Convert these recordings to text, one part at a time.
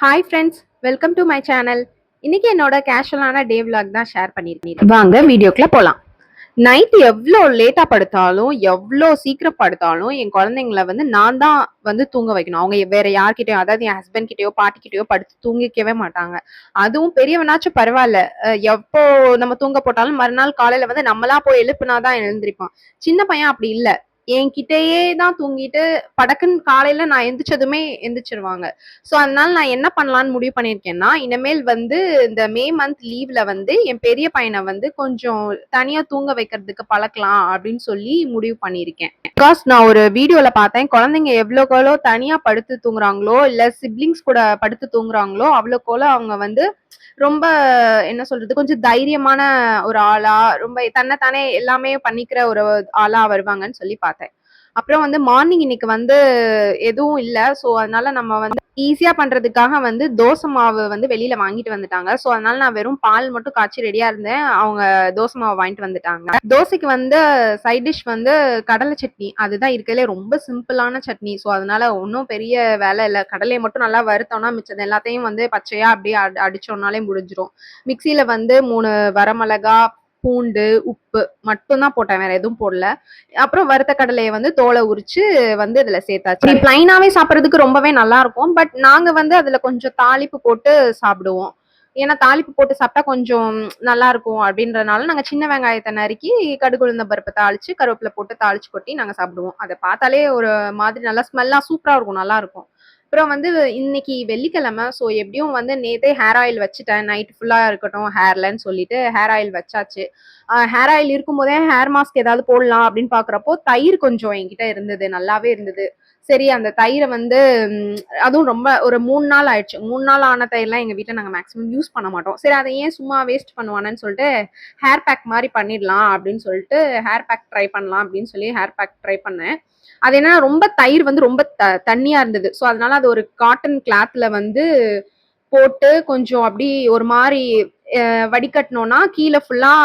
Hi friends, welcome to my channel. இன்னைக்கு என்னோட கேஷுவலான டே vlog தான் ஷேர் பண்ணியிருக்கேன். வாங்க வீடியோக்குள்ள போகலாம். நைட் எவ்வளோ லேட்டாக படுத்தாலும் எவ்வளோ சீக்கிரம் படுத்தாலும் என் குழந்தைங்கள நான் தான் தூங்க வைக்கணும். அவங்க வேற யார்கிட்டயோ, அதாவது என் ஹஸ்பண்ட் கிட்டயோ பாட்டிக்கிட்டயோ படுத்து தூங்கிக்கவே மாட்டாங்க. அதுவும் பெரியவனாச்சும் பரவாயில்ல, எப்போ நம்ம தூங்க போட்டாலும் மறுநாள் காலையில நம்மளா போய் எழுப்புனாதான் எழுந்திருப்பான். சின்ன பையன் அப்படி இல்ல, என்கிட்டயே தான் தூங்கிட்டு படக்குன்னு காலையில நான் எந்திரிச்சதுமே எந்திரிச்சிருவாங்க. சோ அதனால நான் என்ன பண்ணலாம்னு முடிவு பண்ணியிருக்கேன்னா, இனிமேல் இந்த மே மந்த் லீவ்ல என் பெரிய பையனை கொஞ்சம் தனியா தூங்க வைக்கிறதுக்கு பழக்கலாம் அப்படின்னு சொல்லி முடிவு பண்ணியிருக்கேன். பிகாஸ் நான் ஒரு வீடியோல பார்த்தேன், குழந்தைங்க எவ்வளோக்கெவ்வளோ தனியா படுத்து தூங்குறாங்களோ இல்ல சிப்லிங்ஸ் கூட படுத்து தூங்குறாங்களோ அவ்வளோக்கெவ்வளோ அவங்க ரொம்ப என்ன சொல்றது, கொஞ்சம் தைரியமான ஒரு ஆளா, ரொம்ப தன்னைத்தானே எல்லாமே பண்ணிக்கிற ஒரு ஆளா வருவாங்கன்னு சொல்லி பார்த்தேன். அப்புறம் மார்னிங் இன்னைக்கு எதுவும் இல்ல. சோ அதனால நம்ம ஈஸியா பண்றதுக்காக தோசை மாவு வெளியில வாங்கிட்டு வந்துட்டாங்க. சோ அதனால நான் வெறும் பால் மட்டும் காய்ச்சி ரெடியா இருந்தேன். அவங்க தோசை மாவு வாங்கிட்டு வந்துட்டாங்க. தோசைக்கு சைட் டிஷ் கடலை சட்னி. அதுதான் இருக்கறதுலே ரொம்ப சிம்பிளான சட்னி. சோ அதனால ஒன்னும் பெரிய வேலை இல்ல. கடலையை மட்டும் நல்லா வறுத்தோம்னா மிச்சம் எல்லாத்தையும் பச்சையா அப்படியே அடிச்சோம்னாலே முடிஞ்சிரும். மிக்சியில 3 வரமிளகா, பூண்டு, உப்பு மட்டும் தான் போட்டேன், வேற எதுவும் போடல. அப்புறம் வறுத்த கடலையை தோலை உரிச்சு இதுல சேர்த்தாச்சு. பிளைனாவே சாப்பிடறதுக்கு ரொம்பவே நல்லா இருக்கும். பட் நாங்க அதுல கொஞ்சம் தாளிப்பு போட்டு சாப்பிடுவோம். ஏன்னா தாளிப்பு போட்டு சாப்பிட்டா கொஞ்சம் நல்லா இருக்கும் அப்படின்றதுனால நாங்க சின்ன வெங்காயத்தை நறுக்கி கடுகு உளுந்த பருப்பை தாளிச்சு கருவேப்பிலை போட்டு தாளிச்சு கொட்டி நாங்க சாப்பிடுவோம். அதை பார்த்தாலே ஒரு மாதிரி நல்லா ஸ்மெல்லா சூப்பரா இருக்கும், நல்லா இருக்கும். அப்புறம் இன்னைக்கு வெள்ளிக்கிழமை. ஸோ எப்படியும் நேத்தே ஹேர் ஆயில் வச்சுட்டேன், நைட் ஃபுல்லா இருக்கட்டும் ஹேர்லன்னு சொல்லிட்டு ஹேர் ஆயில் வச்சாச்சு. ஹேர் ஆயில் இருக்கும் போதே ஹேர் மாஸ்க் ஏதாவது போடலாம் அப்படின்னு பாக்குறப்போ தயிர் கொஞ்சம் என்கிட்ட இருந்தது, நல்லாவே இருந்தது. சரி அந்த தயிரை அதுவும் ரொம்ப ஒரு 3 நாள் ஆயிடுச்சு. 3 நாள் ஆன தயிர்லாம் எங்க வீட்டுல நாங்க மேக்ஸிமம் யூஸ் பண்ண மாட்டோம். சரி அதை ஏன் சும்மா வேஸ்ட் பண்ணுவானேன்னு சொல்லிட்டு ஹேர் பேக் மாதிரி பண்ணிடலாம் அப்படின்னு சொல்லிட்டு ஹேர் பேக் ட்ரை பண்ணலாம் அப்படின்னு சொல்லி ஹேர் பேக் ட்ரை பண்ணேன். அது என்ன, ரொம்ப தயிர் ரொம்ப தண்ணியா இருந்தது. ஸோ அதனால அது ஒரு காட்டன் கிளாத்ல போட்டு கொஞ்சம் அப்படி ஒரு மாதிரி வடிகட்டினோம்னா கீழே ஃபுல்லா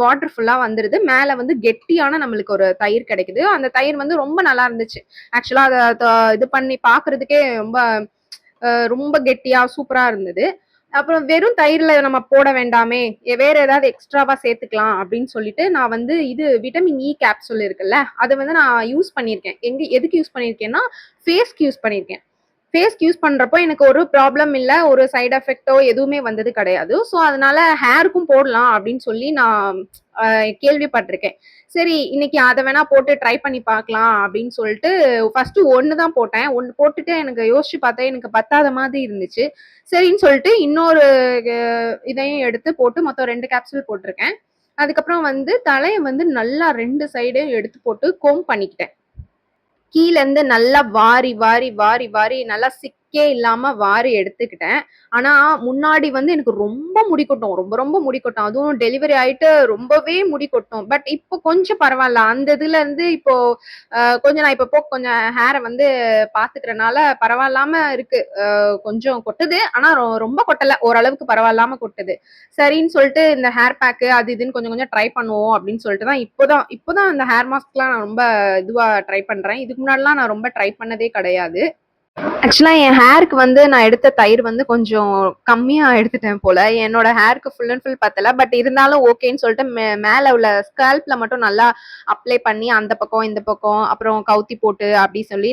வாட்டர் ஃபுல்லா வந்துருது. மேல கெட்டியான நம்மளுக்கு ஒரு தயிர் கிடைக்குது. அந்த தயிர் ரொம்ப நல்லா இருந்துச்சு. ஆக்சுவலா அதை இது பண்ணி பாக்குறதுக்கே ரொம்ப ரொம்ப கெட்டியா சூப்பரா இருந்தது. அப்புறம் வெறும் தயிர்ல நம்ம போட வேண்டாமே, வேற ஏதாவது எக்ஸ்ட்ராவா சேர்த்துக்கலாம் அப்படின்னு சொல்லிட்டு நான் இது விட்டமின் இ கேப்சூல் இருக்குல்ல, அதை நான் யூஸ் பண்ணியிருக்கேன். எதுக்கு யூஸ் பண்ணியிருக்கேன்னா ஃபேஸ்க்கு யூஸ் பண்ணியிருக்கேன். ஃபேஸ்க்கு யூஸ் பண்றப்போ எனக்கு ஒரு ப்ராப்ளம் இல்ல, ஒரு சைடு எஃபெக்டோ எதுவுமே வந்தது கிடையாது. ஸோ அதனால ஹேருக்கும் போடலாம் அப்படின்னு சொல்லி நான் கேள்விப்பட்டிருக்கேன். சரி இன்னைக்கு அதை வேணா போட்டு ட்ரை பண்ணி பார்க்கலாம் அப்படின்னு சொல்லிட்டு ஃபர்ஸ்ட் ஒன்று தான் போட்டேன். ஒன்று போட்டுட்டு எனக்கு யோசிச்சு பார்த்தேன், எனக்கு பத்தாத மாதிரி இருந்துச்சு. சரின்னு சொல்லிட்டு இன்னொரு இதையும் எடுத்து போட்டு மொத்தம் 2 கேப்சூல் போட்டிருக்கேன். அதுக்கப்புறம் தலையை நல்லா 2 சைடையும் எடுத்து போட்டு கோம் பண்ணிக்கிட்டேன். கீழ இருந்து நல்லா வாரி வாரி வாரி வாரி நல்லா சிக்கே இல்லாம வாரி எடுத்துக்கிட்டேன். ஆனா முன்னாடி எனக்கு ரொம்ப முடி கொட்டும், ரொம்ப ரொம்ப முடி கொட்டும். அதுவும் டெலிவரி ஆயிட்டு ரொம்பவே முடி கொட்டும். பட் இப்போ கொஞ்சம் பரவாயில்ல. அந்த இதுல இருந்து இப்போ கொஞ்சம் நான் இப்போ கொஞ்சம் ஹேரை பாத்துக்கிறனால பரவாயில்லாம இருக்கு. கொஞ்சம் கொட்டுது, ஆனா ரொம்ப கொட்டல, ஓரளவுக்கு பரவாயில்லாம கொட்டுது. சரின்னு சொல்லிட்டு இந்த ஹேர் பேக்கு அது இதுன்னு கொஞ்சம் கொஞ்சம் ட்ரை பண்ணுவோம் அப்படின்னு சொல்லிட்டு தான் இப்போதான் இந்த ஹேர் மாஸ்க்லாம் நான் ரொம்ப இதுவா ட்ரை பண்றேன். இதுக்கு முன்னாடிலாம் நான் ரொம்ப ட்ரை பண்ணதே கிடையாது. ஆக்சுவலா என் ஹேருக்கு நான் எடுத்த தயிர் கொஞ்சம் கம்மியா எடுத்துட்டேன் போல. என்னோட ஹேருக்கு ஃபுல் அண்ட் ஃபுல் பத்தல. பட் இருந்தாலும் ஓகேன்னு சொல்லிட்டு மேல உள்ள ஸ்கேல்ப்ல மட்டும் நல்லா அப்ளை பண்ணி அந்த பக்கம் இந்த பக்கம் அப்புறம் கவுத்தி போட்டு அப்படி சொல்லி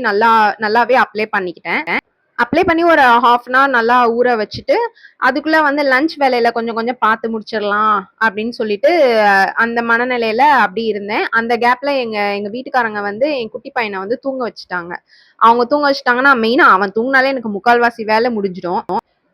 நல்லாவே அப்ளை பண்ணிக்கிட்டேன். அப்ளை பண்ணி ஒரு 1/2 அன் ஹவர் நல்லா ஊற வச்சுட்டு அதுக்குள்ள லஞ்ச் வேலையில கொஞ்சம் கொஞ்சம் பார்த்து முடிச்சிடலாம் அப்படின்னு சொல்லிட்டு அந்த மனநிலையில அப்படி இருந்தேன். அந்த கேப்ல எங்க எங்க வீட்டுக்காரங்க என் குட்டி பையனை தூங்க வச்சுட்டாங்க. அவங்க தூங்க வச்சுட்டாங்கன்னா மெயினா அவன் தூங்கினாலே எனக்கு முக்கால்வாசி வேலை முடிஞ்சிடும்.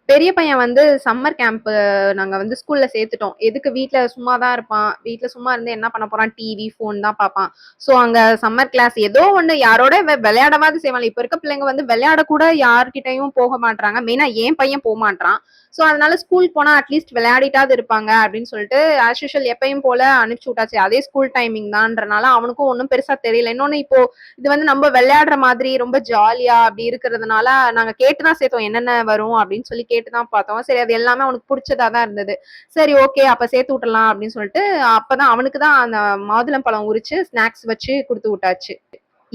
பெரிய பையன் சம்மர் கேம்ப் நாங்க ஸ்கூல்ல சேர்த்துட்டோம். எதுக்கு வீட்ல சும்மா தான் இருப்பான். வீட்ல சும்மா இருந்து என்ன பண்ண போறான், டிவி ஃபோன் தான் பார்ப்பான். சோ அங்க சம்மர் கிளாஸ் ஏதோ ஒண்ணு யாரோட விளையாடவாது செய்வாங்க. இப்ப இருக்க பிள்ளைங்க விளையாட கூட யார்கிட்டயும் போக மாட்டாங்க. மெயினா என் பையன் போக மாட்டான். சோ அதனால ஸ்கூல் போனா அட்லீஸ்ட் விளையாடிட்டாவது இருப்பாங்க அப்படின்னு சொல்லிட்டு ஆஸ் யூஷுவல் எப்பயும் போல அனுப்பிச்சு விட்டாச்சு. அதே ஸ்கூல் டைமிங் தான்றனால அவனுக்கும் ஒன்றும் பெருசா தெரியல. இன்னொன்னு இப்போ இது நம்ம விளையாடுற மாதிரி ரொம்ப ஜாலியா அப்படி இருக்கிறதுனால நாங்க கேட்டுதான் சேர்த்தோம், என்னென்ன வரும் அப்படின்னு சொல்லி கேட்டுதான் பார்த்தோம். சரி அது எல்லாமே அவனுக்கு பிடிச்சதா தான் இருந்தது. சரி ஓகே அப்ப சேர்த்து விட்டுலாம் அப்படின்னு சொல்லிட்டு அப்பதான் அவனுக்கு தான் அந்த மாதுளம்பழம் உரிச்சு ஸ்நாக்ஸ் வச்சு கொடுத்து விட்டாச்சு.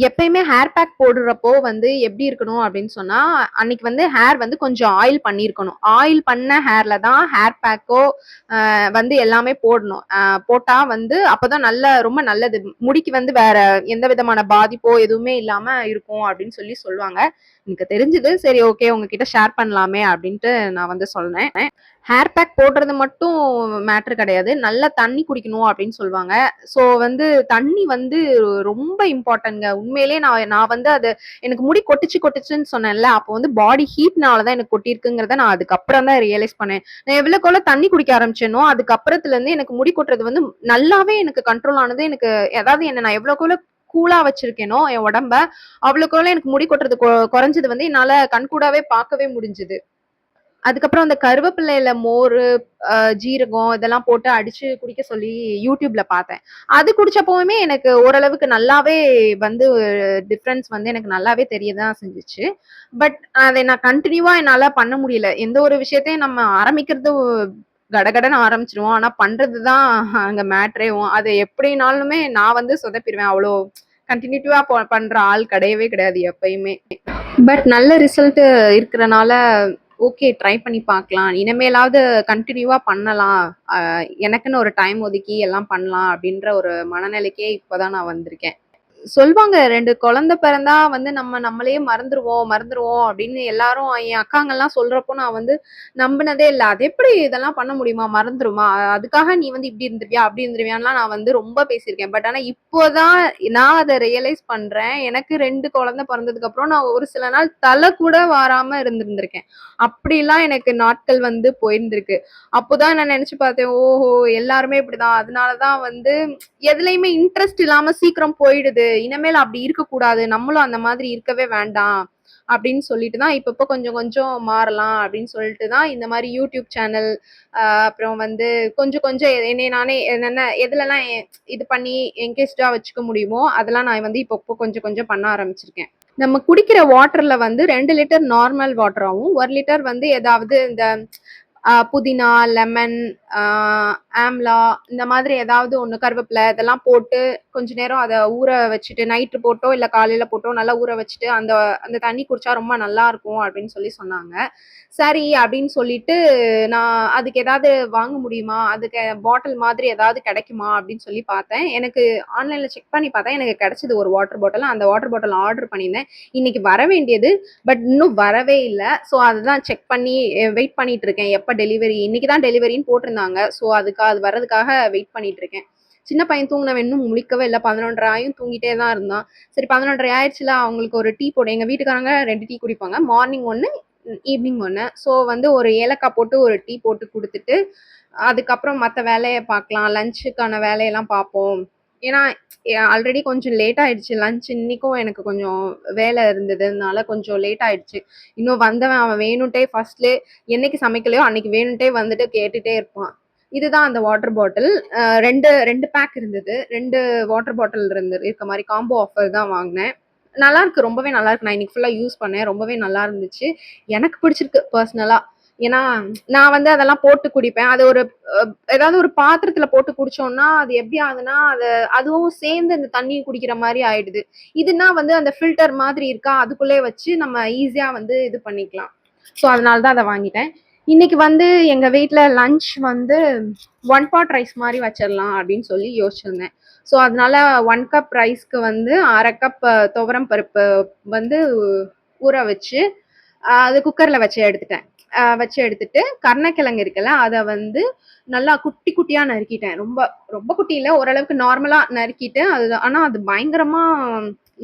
எப்பயுமே ஹேர் பேக் போடுறப்போ வந்து எப்படி இருக்கணும் அப்படின்னு சொன்னா, அன்னைக்கு வந்து ஹேர் வந்து கொஞ்சம் ஆயில் பண்ணியிருக்கணும். ஆயில் பண்ண ஹேர்ல தான் ஹேர் பேக்கோ வந்து எல்லாமே போடணும். போட்டா வந்து அப்பதான் ரொம்ப நல்லது. முடிக்கு வந்து வேற எந்த விதமான பாதிப்போ எதுவுமே இல்லாம இருக்கும் அப்படின்னு சொல்லுவாங்க. எனக்கு தெரிஞ்சது. சரி, ஓகே, உங்ககிட்ட ஷேர் பண்ணலாமே அப்படின்ட்டு நான் வந்து சொன்னேன். ஹேர் பேக் போடுறது மட்டும் மேட்டர் கிடையாது. நல்லா தண்ணி குடிக்கணும் அப்படின்னு சொல்லுவாங்க. ஸோ வந்து தண்ணி வந்து ரொம்ப இம்பார்ட்டன்ட்ங்க. உண்மையிலேயே நான் வந்து அது எனக்கு முடி கொட்டுச்சுன்னு சொன்னேன்ல. அப்போ வந்து பாடி ஹீட்னால தான் எனக்கு கொட்டியிருக்குங்கிறத நான் அதுக்கப்புறம் தான் ரியலைஸ் பண்ணேன். நான் எவ்வளோக்கு தண்ணி குடிக்க ஆரம்பிச்சேனோ, அதுக்கப்புறத்துல இருந்து எனக்கு முடி கொட்டுறது வந்து நல்லாவே எனக்கு கண்ட்ரோல் ஆனது. எனக்கு அதாவது என்ன நான் எவ்வளோக்கு கூலா வச்சிருக்கேனோ என் உடம்ப, அவ்வளோக்கு எனக்கு முடி கொட்டுறது குறைஞ்சது வந்து என்னால கண்கூடாவே பார்க்கவே முடிஞ்சுது. அதுக்கப்புறம் அந்த கருவேப்பிலையில மோரு, ஜீரகம் இதெல்லாம் போட்டு அடிச்சு குடிக்க சொல்லி YouTubeல பார்த்தேன். அது குடிச்சப்பவுமே எனக்கு ஓரளவுக்கு நல்லாவே வந்து டிஃபரன்ஸ் வந்து எனக்கு நல்லாவே தெரிய தான் செஞ்சுச்சு. பட் அதை நான் கன்டினியூவா என்னால பண்ண முடியல. எந்த ஒரு விஷயத்தையும் நம்ம ஆரம்பிக்கிறது கடகடன்னு ஆரம்பிச்சுருவோம். ஆனா பண்றது தான் அங்க மேட்டரேவும். அது எப்படினாலுமே நான் வந்து சொதப்பிருவேன். அவ்ளோ கன்டினியூட்டிவா பண்ற ஆள் கிடையவே கிடையாது எப்பயுமே. பட் நல்ல ரிசல்ட் இருக்கிறனால ஓகே, ட்ரை பண்ணி பார்க்கலாம். இனிமேலாவது கன்டினியூவா பண்ணலாம். எனக்குன்னு ஒரு டைம் ஒதுக்கி எல்லாம் பண்ணலாம் அப்படின்ற ஒரு மனநிலைக்கே இப்பதான் நான் வந்திருக்கேன். சொல்வாங்க 2 குழந்தை பிறந்தா வந்து நம்மளையே மறந்துருவோம் அப்படின்னு எல்லாரும் என் அக்காங்கலாம் சொல்றப்போ நான் வந்து நம்பினதே இல்ல. அது எப்படி இதெல்லாம் பண்ண முடியுமா? மறந்துருமா? அதுக்காக நீ வந்து இப்படி இருந்துருவியா? அப்படி இருந்துருவியான்லாம் நான் வந்து ரொம்ப பேசியிருக்கேன். பட் ஆனா இப்போதான் நான் அத ரியலைஸ் பண்றேன். எனக்கு 2 குழந்தை பிறந்ததுக்கு அப்புறம் நான் ஒரு சில நாள் தல கூட வாராம இருந்திருந்திருக்கேன். அப்படிலாம் எனக்கு நாட்கள் வந்து போயிருந்திருக்கு. அப்போதான் நான் நினைச்சு பார்த்தேன். ஓஹோ! எல்லாருமே இப்படிதான். அதனாலதான் வந்து எதுலயுமே இன்ட்ரெஸ்ட் இல்லாம சீக்கிரம் போயிடுது. இனிமேல் அப்படி இருக்கக்கூடாது. நம்மளும் அந்த மாதிரி இருக்கவே வேண்டாம். அப்படின்னு சொல்லிட்டு தான் இப்பப்போ கொஞ்சம் கொஞ்சம் மாறலாம் அப்படின்னு சொல்லிட்டு தான் இந்த மாதிரி யூடியூப் சேனல், அப்புறம் வந்து கொஞ்சம் கொஞ்சம் என்னைய நானே என்னென்ன எதுலலாம் இது பண்ணி என்கேஜ்டா வச்சுக்க முடியுமோ அதெல்லாம் நான் வந்து இப்போ கொஞ்சம் கொஞ்சம் பண்ண ஆரம்பிச்சிருக்கேன். நம்ம குடிக்கிற வாட்டர்ல வந்து 2 லிட்டர் நார்மல் வாட்டராவும் 1 லிட்டர் வந்து ஏதாவது இந்த புதினா, லெமன், ஆ ஆம்லா இந்த மாதிரி ஏதாவது ஒண்ணு, கருவேப்பிலை இதெல்லாம் போட்டு கொஞ்ச நேரம் அத ஊற வச்சுட்டு, நைட்டு போட்டோ இல்ல காலையில போட்டோ நல்லா ஊற வச்சுட்டு, அந்த அந்த தண்ணி குடிச்சா ரொம்ப நல்லா இருக்கும் அப்படின்னு சொன்னாங்க. சரி அப்படின்னு சொல்லிட்டு நான் அதுக்கு ஏதாவது வாங்க முடியுமா? அதுக்கு பாட்டில் மாதிரி ஏதாவது கிடைக்குமா? அப்படின்னு சொல்லி பார்த்தேன். எனக்கு ஆன்லைன்ல செக் பண்ணி பார்த்தேன். எனக்கு கிடைச்சது ஒரு வாட்டர் பாட்டில். அந்த வாட்டர் பாட்டில் ஆர்டர் பண்ணியிருந்தேன். இன்னைக்கு வர வேண்டியது. பட் இன்னும் வரவே இல்ல. ஸோ அதுதான் செக் பண்ணி வெயிட் பண்ணிட்டு இருக்கேன். எப்ப டெலிவரி இன்னைக்கு தான் டெலிவரின்னு போட்டிருந்தாங்க. ஸோ அது வர்றதுக்காக வெயிட் பண்ணிட்டு இருக்கேன். சின்ன பையன் தூங்குனவன் இன்னும் முழிக்கவே இல்ல. 11:30 ஆயும் தூங்கிட்டே தான் இருந்தான். சரி, 11:30 ஆயிடுச்சுல, அவங்களுக்கு ஒரு டீ போடு. எங்க வீட்டுக்காரங்க 2 டீ குடிப்பாங்க. Morning 1, evening 1. ஸோ வந்து ஒரு ஏலக்காய் போட்டு ஒரு டீ போட்டு குடுத்துட்டு, அதுக்கப்புறம் மத்த வேலைய பார்க்கலாம். லஞ்சுக்கான வேலையெல்லாம் பார்ப்போம். ஏன்னா ஆல்ரெடி கொஞ்சம் லேட் ஆயிடுச்சு. லஞ்ச் இன்னைக்கும் எனக்கு கொஞ்சம் வேலை இருந்ததுனால கொஞ்சம் லேட் ஆயிடுச்சு. இன்னும் வந்தவன் அவன் வேணுன்ட்டே ஃபர்ஸ்ட்லே என்னைக்கு சமைக்கலையோ அன்னைக்கு வேணுன்ட்டே வந்துட்டு கேட்டுட்டே இருப்பான். இதுதான் அந்த வாட்டர் பாட்டில். 2 பேக் இருந்தது. 2 வாட்டர் பாட்டில் இருக்க மாரி காம்போ ஆஃபர் தான் வாங்குனேன். நல்லாருக்கு. ரொம்பவே நல்லாருக்கு. நான் இன்னைக்கு ஃபுல்லா யூஸ் பண்ணேன். ரொம்பவே நல்லா இருந்துச்சு. எனக்கு பிடிச்சிருக்கு பர்சனலா. ஏன்னா, நான் வந்து அதெல்லாம் போட்டு குடிப்பேன். அது ஒரு ஏதாவது ஒரு பாத்திரத்துல போட்டு குடிச்சோம்னா, அது எப்படி ஆகுதுன்னா, அதுவும் சேர்ந்து அந்த தண்ணி குடிக்கிற மாரி ஆயிடுது. இதுன்னா வந்து அந்த ஃபில்டர் மாதிரி இருக்கா, அதுக்குள்ளயே வச்சு நம்ம ஈஸியா வந்து இது பண்ணிக்கலாம். ஸோ அதனால தான் அத வாங்கிட்டேன். இன்னைக்கு வந்து எங்க வீட்ல லஞ்ச் வந்து 1 பாட் ரைஸ் மாரி வச்சிரலாம் அப்படின்னு சொல்லி யோசிச்சிருந்தேன். ஸோ அதனால 1 கப் ரைஸ்க்கு வந்து 1/2 கப் துவரம் பருப்பு வந்து ஊற வச்சு, அது குக்கர்ல வச்சு எடுத்துட்டு, கருணக்கிழங்கு இருக்குல்ல, அத வந்து நல்லா குட்டி குட்டியா நறுக்கிட்டேன். ரொம்ப ரொம்ப குட்டி இல்ல, ஓரளவுக்கு நார்மலா நறுக்கிட்டு, ஆனா அது பயங்கரமா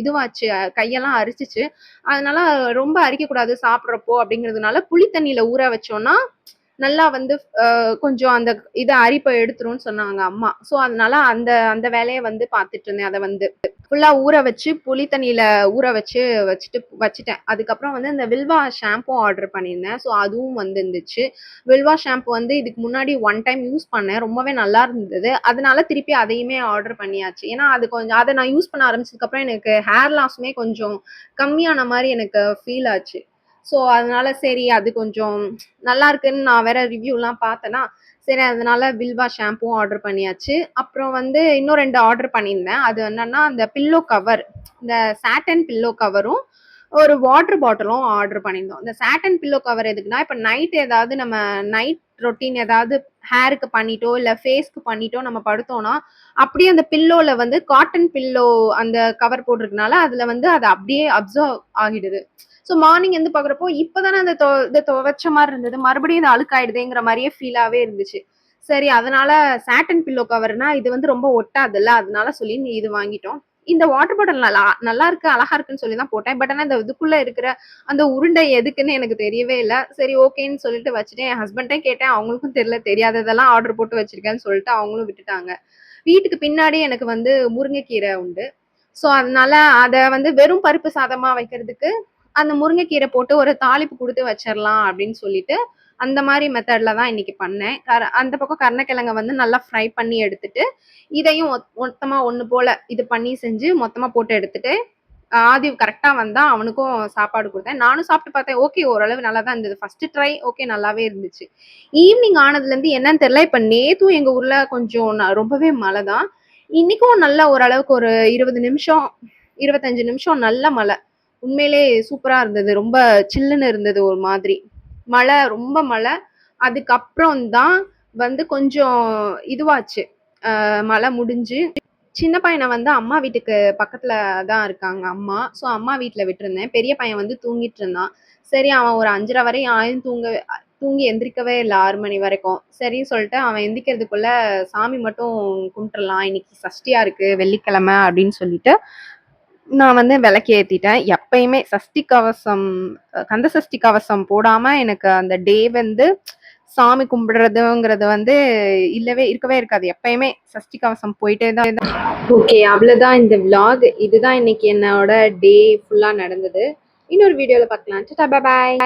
இதுவாச்சு, கையெல்லாம் அரிச்சுச்சு. அதனால ரொம்ப அரிக்கக்கூடாது சாப்பிடுறப்போ அப்படிங்கிறதுனால, புளி தண்ணியில ஊற வச்சோம்னா, நல்லா வந்து கொஞ்சம் அந்த அரிப்ப எடுத்துரும்னு சொன்னாங்க அம்மா. ஸோ அதனால அந்த அந்த வேலைய வந்து பார்த்துட்டு இருந்தேன். அத வந்து ஃபுல்லா ஊற வச்சு, புளி தண்ணியில ஊற வச்சுட்டேன். அதுக்கப்புறம் வந்து இந்த வில்வா ஷாம்பூ ஆர்டர் பண்ணியிருந்தேன். ஸோ அதுவும் வந்துருந்துச்சு. வில்வா ஷாம்பூ வந்து இதுக்கு முன்னாடி 1 டைம் யூஸ் பண்ணேன். ரொம்பவே நல்லா இருந்தது. அதனால திருப்பி அதையுமே ஆர்டர் பண்ணியாச்சு. ஏன்னா அது கொஞ்சம் அத நான் யூஸ் பண்ண ஆரம்பிச்சதுக்கப்புறம் எனக்கு ஹேர் லாஸுமே கொஞ்சம் கம்மியான மாரி எனக்கு ஃபீல் ஆச்சு. ஸோ அதனால சரி அது கொஞ்சம் நல்லா இருக்குன்னு நான் வேற ரிவ்யூலாம் பார்த்தேன்னா, சரி அதனால வில்வா ஷாம்பூவும் ஆர்டர் பண்ணியாச்சு. அப்புறம் வந்து இன்னும் 2 ஆர்டர் பண்ணியிருந்தேன். அது என்னன்னா, அந்த பில்லோ கவர், இந்த சாட்டன் பில்லோ கவரும், ஒரு வாட்டர் பாட்டிலும் ஆர்டர் பண்ணியிருந்தோம். இந்த சாட்டன் பில்லோ கவர் எதுக்குன்னா, இப்ப நைட் ஏதாவது நம்ம நைட் ரொட்டீன் ஏதாவது ஹேருக்கு பண்ணிட்டோ, இல்ல ஃபேஸ்க்கு பண்ணிட்டோ நம்ம படுத்தோம்னா, அப்படியே அந்த பில்லோல வந்து காட்டன் பில்லோ அந்த கவர் போட்டிருக்கனால, அதுல வந்து அது அப்படியே அப்சர்வ் ஆகிடுது. ஸோ மார்னிங் எந்து பார்க்குறப்போ, இப்பதானே அந்த இத துவைச்ச மாரி இருந்தது. மறுபடியும் இது அழுக்காயிடுதேங்கிற மாரியே ஃபீலாவே இருந்துச்சு. சரி அதனால சாட்டன் பில்லோ கவர்னா இது வந்து ரொம்ப ஒட்டாதுல்ல. அதனால சொல்லி இது வாங்கிட்டோம். இந்த வாட்டர் பாட்டில் நல்லா இருக்கு, அழகா இருக்குன்னு சொல்லி தான் போட்டேன். பட் ஆனா இந்த இதுக்குள்ள இருக்கிற அந்த உருண்டை எதுக்குன்னு எனக்கு தெரியவே இல்ல. சரி ஓகேன்னு சொல்லிட்டு வச்சுட்டேன். என் ஹஸ்பண்ட்டையும் கேட்டேன். அவங்களுக்கும் தெரியல. தெரியாததெல்லாம் ஆர்டர் போட்டு வச்சிருக்கேன்னு சொல்லிட்டு அவங்களும் விட்டுட்டாங்க. வீட்டுக்கு பின்னாடி எனக்கு வந்து முருங்கைக்கீரை உண்டு. ஸோ அதனால அத வந்து வெறும் பருப்பு சாதமா வைக்கிறதுக்கு அந்த முருங்கைக்கீரை போட்டு ஒரு தாளிப்பு குடுத்து வச்சிரலாம் அப்படின்னு சொல்லிட்டு, அந்த மாரி மெத்தட்ல தான் இன்னைக்கு பண்ணேன். அந்த பக்கம் கருணக்கிழங்க வந்து நல்லா ஃப்ரை பண்ணி எடுத்துட்டு, இதையும் மொத்தமா ஒண்ணு போல இது பண்ணி செஞ்சு மொத்தமா போட்டு எடுத்துட்டு, ஆதி கரெக்ட்டா வந்தான். அவனுக்கும் சாப்பாடு குடுத்தேன். நானும் சாப்பிட்டு பார்த்தேன். ஓகே ஓரளவு நல்லா தான் இருந்தது. ஃபர்ஸ்ட் ட்ரை ஓகே நல்லாவே இருந்துச்சு. ஈவ்னிங் ஆனதுலருந்து என்னன்னு தெரியல. இப்ப நேத்தும் எங்க ஊர்ல கொஞ்சம் ரொம்பவே மழை தான். இன்னைக்கும் நல்ல ஓரளவுக்கு ஒரு 20 நிமிஷம், 25 நிமிஷம் நல்ல மழை. உண்மையிலே சூப்பரா இருந்தது. ரொம்ப சில்லுன்னு இருந்தது ஒரு மாதிரி. மழை ரொம்ப மழை. அதுக்கப்புறம் தான் வந்து கொஞ்சம் இதுவாச்சு. மழை முடிஞ்சு சின்ன பையன வந்து அம்மா வீட்டுக்கு பக்கத்துல தான் இருக்காங்க அம்மா. ஸோ அம்மா வீட்ல விட்டிருந்தேன். பெரிய பையன் வந்து தூங்கிட்டு இருந்தான். சரி அவன் ஒரு 5:30 வரையும் ஆயும் தூங்கி எந்திரிக்கவே இல்ல 6 மணி வரைக்கும். சரின்னு சொல்லிட்டு அவன் எந்திரிக்கிறதுக்குள்ள சாமி மட்டும் கும்பிட்டுறலாம். இன்னைக்கு சஷ்டியா இருக்கு வெள்ளிக்கிழமை அப்படின்னு சொல்லிட்டு, நான் வந்து விளக்கு ஏத்திட்டேன். எப்பயுமே சஷ்டி கவசம் கந்த சஷ்டி கவசம் போடாம எனக்கு அந்த டே வந்து சாமி கும்பிடுறதுங்கிறது வந்து இருக்கவே இருக்காது. எப்பயுமே சஷ்டி கவசம் போயிட்டே தான். ஓகே அவ்வளோதான் இந்த விளாக். இதுதான் இன்னைக்கு என்னோட டே ஃபுல்லா நடந்தது. இன்னொரு வீடியோல பார்க்கலாம். டாடா பாய்.